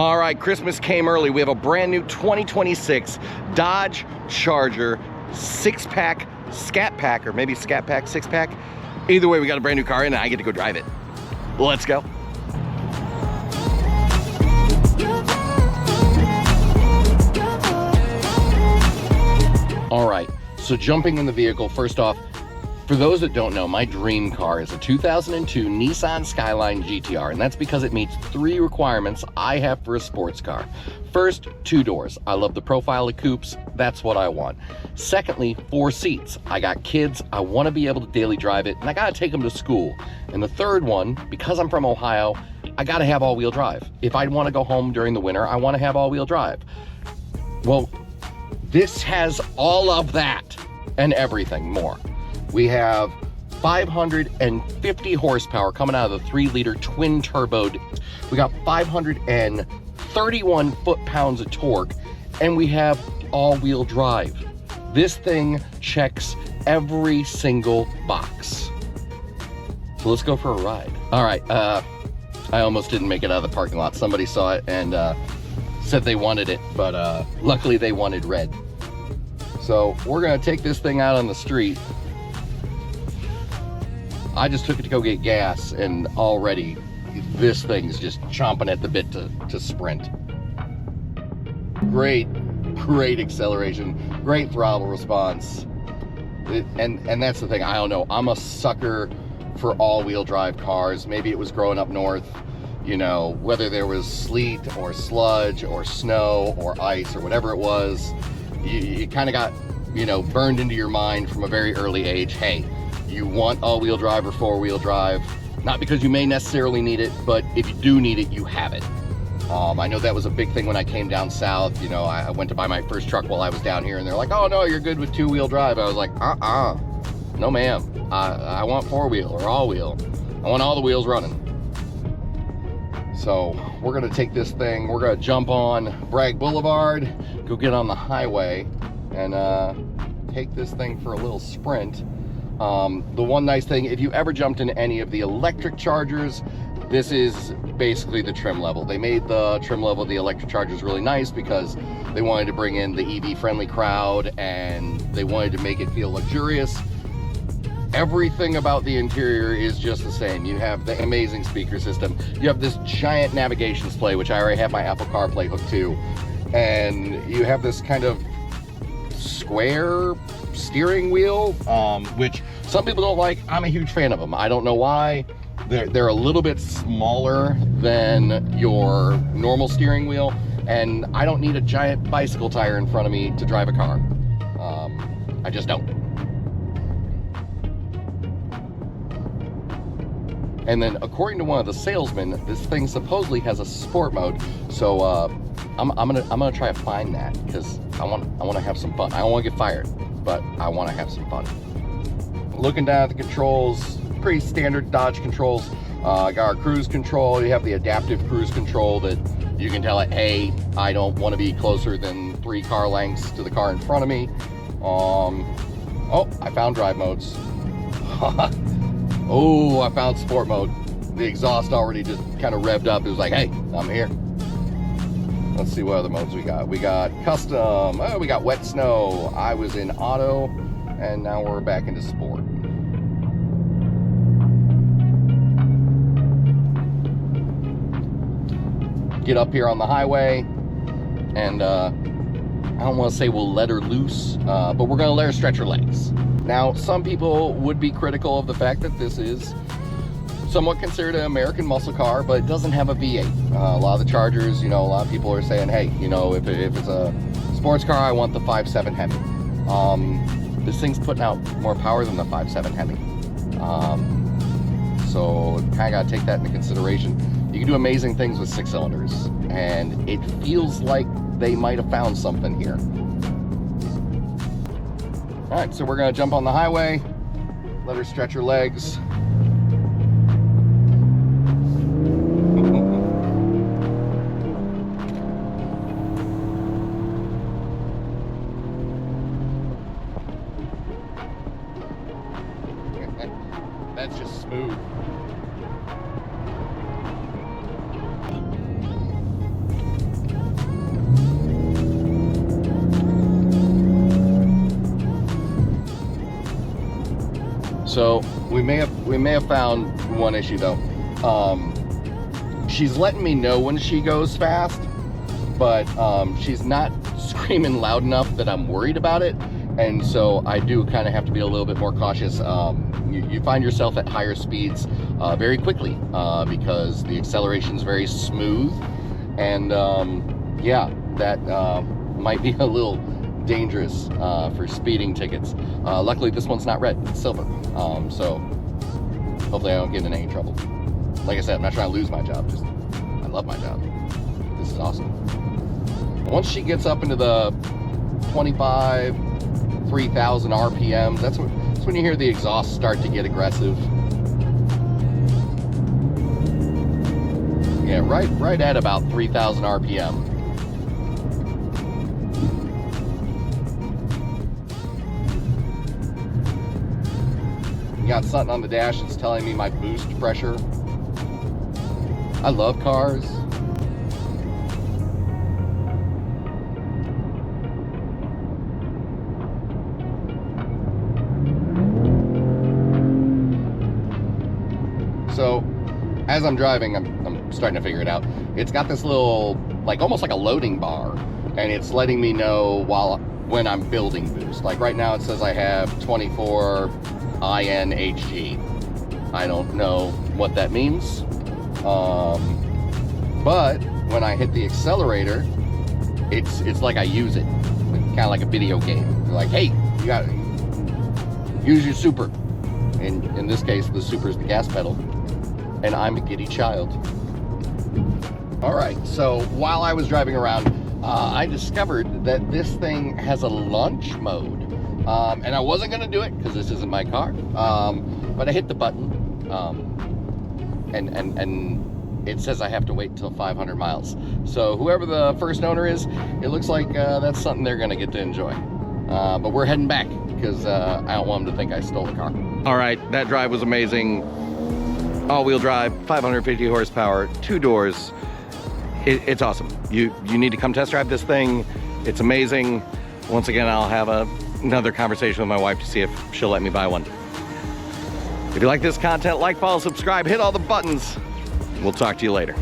All right, Christmas came early. We have a brand new 2026 Dodge Charger 6-pack, Scat Pack, or maybe Scat Pack 6-pack. Either way, we got a brand new car in and I get to go drive it. Let's go. All right, so jumping in the vehicle, first off, for those that don't know, my dream car is a 2002 Nissan Skyline GTR, and that's because it meets 3 requirements I have for a sports car. First, 2 doors. I love the profile of coupes. That's what I want. Secondly, 4 seats. I got kids. I want to be able to daily drive it, and I got to take them to school. And the third one, because I'm from Ohio, I got to have all-wheel drive. If I want to go home during the winter, I want to have all-wheel drive. Well, this has all of that and everything more. We have 550 horsepower coming out of the 3-liter twin turbo. We got 531 foot-pounds of torque, and we have all-wheel drive. This thing checks every single box. So let's go for a ride. All right, I almost didn't make it out of the parking lot. Somebody saw it and said they wanted it, but luckily they wanted red. So we're gonna take this thing out on the street. I just took it to go get gas, and already this thing's just chomping at the bit to sprint. Great acceleration, great throttle response. And that's the thing, I don't know, I'm a sucker for all-wheel drive cars. Maybe it was growing up north, you know, whether there was sleet or sludge or snow or ice or whatever it was, you kind of got, you know, burned into your mind from a very early age, hey, you want all-wheel drive or four-wheel drive, not because you may necessarily need it, but if you do need it, you have it. I know that was a big thing when I came down south. You know, I went to buy my first truck while I was down here, and they're like, oh no, you're good with 2-wheel drive. I was like, no ma'am, I want 4-wheel or all-wheel. I want all the wheels running. So we're gonna take this thing, we're gonna jump on Bragg Boulevard, go get on the highway, and take this thing for a little sprint. The one nice thing, if you ever jumped in any of the electric Chargers, this is basically the trim level. They made the trim level of the electric Chargers really nice because they wanted to bring in the EV friendly crowd, and they wanted to make it feel luxurious. Everything about the interior is just the same. You have the amazing speaker system. You have this giant navigation display, which I already have my Apple CarPlay hooked to. And you have this kind of square steering wheel, which some people don't like. I'm a huge fan of them. I don't know why. They're a little bit smaller than your normal steering wheel, and I don't need a giant bicycle tire in front of me to drive a car. I just don't. And then, according to one of the salesmen, this thing supposedly has a sport mode. So I'm gonna try to find that because I want to have some fun. I don't want to get fired, but I want to have some fun. Looking down at the controls, pretty standard Dodge controls. Got our cruise control. You have the adaptive cruise control that you can tell it, hey, I don't want to be closer than 3 car lengths to the car in front of me. Oh, I found drive modes. Oh, I found sport mode. The exhaust already just kind of revved up. It was like, hey, I'm here. Let's see what other modes we got. We got custom. Oh, we got wet snow. I was in auto, and now we're back into sport. Get up here on the highway, and I don't want to say we'll let her loose, but we're going to let her stretch her legs. Now, some people would be critical of the fact that this is somewhat considered an American muscle car, but it doesn't have a V8. A lot of the Chargers, you know, a lot of people are saying, hey, you know, if it's a sports car, I want the 5.7 Hemi. This thing's putting out more power than the 5.7 Hemi. So kind of got to take that into consideration. You can do amazing things with 6 cylinders, and it feels like they might have found something here. All right, so we're gonna jump on the highway, let her stretch her legs. That's just smooth. So we may have found one issue though. She's letting me know when she goes fast, but she's not screaming loud enough that I'm worried about it. And so I do kind of have to be a little bit more cautious. You find yourself at higher speeds very quickly because the acceleration is very smooth. And yeah, that might be a little dangerous for speeding tickets. Luckily, this one's not red, it's silver. So hopefully I don't get in any trouble. Like I said, I'm not trying to lose my job. Just, I love my job. This is awesome. Once she gets up into the 25, 3,000 RPMs, that's when you hear the exhaust start to get aggressive. Yeah, right at about 3,000 RPM. You got something on the dash that's telling me my boost pressure. I love cars. So, as I'm driving, I'm starting to figure it out. It's got this little, like almost like a loading bar, and it's letting me know when I'm building boost. Like right now, it says I have 24 INHG. I don't know what that means. But when I hit the accelerator, it's like I use it, kind of like a video game. You're like, hey, you got to use your super. And in this case, the super is the gas pedal, and I'm a giddy child. All right, so while I was driving around, I discovered that this thing has a launch mode, and I wasn't gonna do it because this isn't my car, but I hit the button, and it says I have to wait until 500 miles. So whoever the first owner is, it looks like that's something they're gonna get to enjoy. But we're heading back because I don't want them to think I stole the car. All right, that drive was amazing. All-wheel drive, 550 horsepower, 2 doors. It's awesome. You need to come test drive this thing. It's amazing. Once again, I'll have another conversation with my wife to see if she'll let me buy one. If you like this content, like, follow, subscribe, hit all the buttons. We'll talk to you later.